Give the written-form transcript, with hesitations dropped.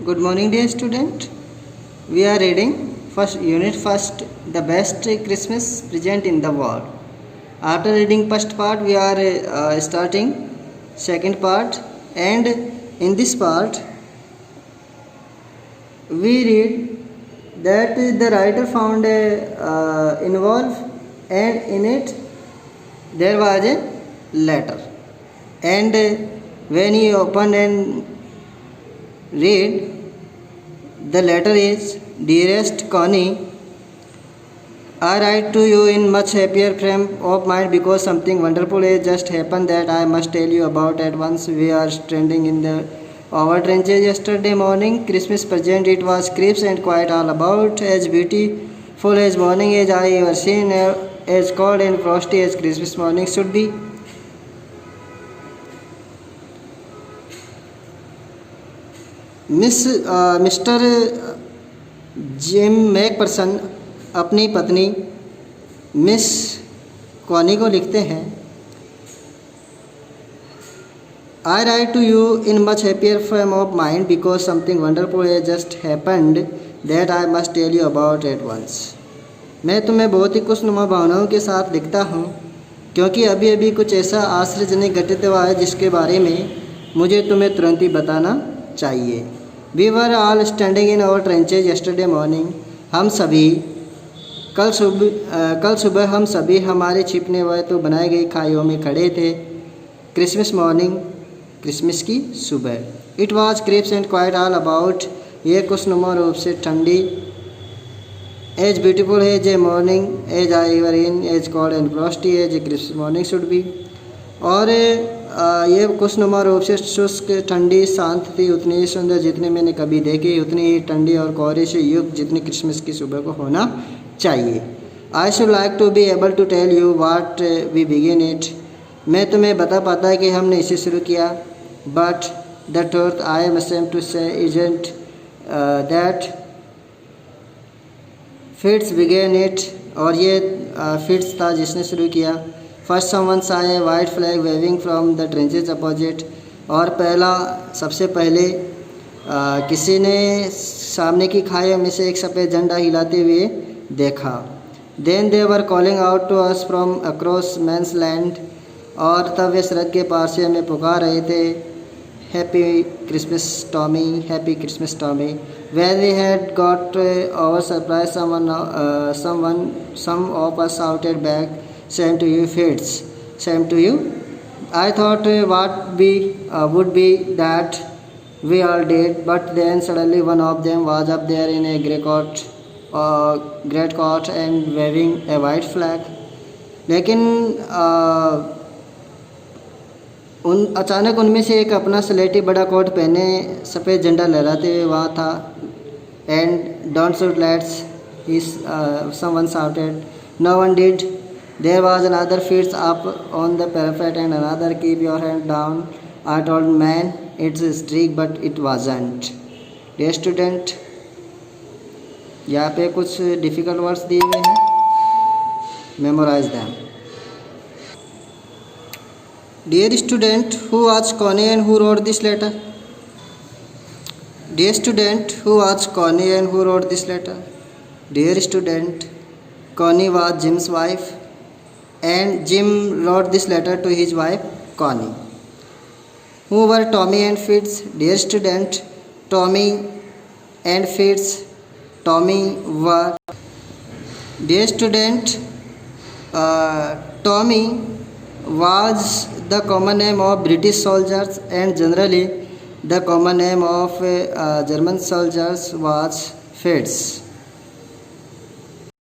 Good morning, dear student. We are reading first unit first, the best Christmas present in the world. After reading first part, we are starting second part, and in this part, we read that the writer found a envelope, and in it there was a letter. And when he opened and read, the letter is, Dearest Connie, I write to you in much happier frame of mind because something wonderful has just happened that I must tell you about at once. We are standing in our trenches yesterday morning. Christmas present, it was crisp and quite all about, as beautiful as morning as I ever seen, as cold and frosty as Christmas morning should be. Mister Jim McPherson अपनी पत्नी miss Connie को लिखते हैं, I write to you in much happier frame of mind because something wonderful has just happened that I must tell you about at once. मैं तुम्हें बहुत ही खुशनुमा भावनाओं के साथ लिखता हूँ क्योंकि अभी अभी कुछ ऐसा आश्चर्यजनक घटित हुआ है जिसके बारे में मुझे तुम्हें तुरंत ही बताना चाहिए। We were all standing in our trenches yesterday morning. कल सुबह हम सभी हमारे छिपने हुए तो बनाई गई खाइयों में खड़े थे। क्रिसमस मॉर्निंग, क्रिसमस की सुबह। It was crisp and quite all about, ये खुशनुमा रूप से ठंडी, as beautiful as a morning as I were in, as cold and frosty as a Christmas morning should be. और ये खुशनुमा रूप से शुष्क, ठंडी, शांत थी, उतनी ही सुंदर जितनी मैंने कभी देखी, उतनी ही ठंडी और कोहरे से युक्त जितनी क्रिसमस की सुबह को होना चाहिए। I should like to be able to tell you what we begin it. मैं तुम्हें बता पाता है कि हमने इसे शुरू किया, but the truth I am ashamed to say isn't that Fitz began it. और ये फिट्स था जिसने शुरू किया। First someone saw a white flag waving from the trenches opposite। और सबसे पहले किसी ने सामने की खाई में से एक सफ़ेद झंडा हिलाते हुए देखा। Then they were calling out to us from across man's land। और तब वे सड़क के पार से हमें पुकार रहे थे, happy Christmas Tommy, happy Christmas Tommy. When we had got over surprise, some of us shouted back, same to you, Fitz, same to you। I thought what would be that we all did, but then suddenly one of them was up there in a great coat and waving a white flag। लेकिन अचानक उनमें से एक अपना स्लेटी बड़ा coat पहने सफ़ेद झंडा लहराते हुए वहाँ था। And don't shoot lads, someone shouted। No one did। There was another Fitz up on the parapet and another keep your hand down। I told man it's a streak but it wasn't। Dear student, यहाँ पे कुछ difficult words दिए हुए हैं, memorise them. Dear student, who was Connie and who wrote this letter? Dear student, who was Connie and who wrote this letter? Dear student, Connie was Jim's wife and Jim wrote this letter to his wife Connie। Who were Tommy and Fitz? Dear student, Tommy and Fitz, Tommy were, dear student, Tommy was the common name of British soldiers and generally the common name of German soldiers was Fitz।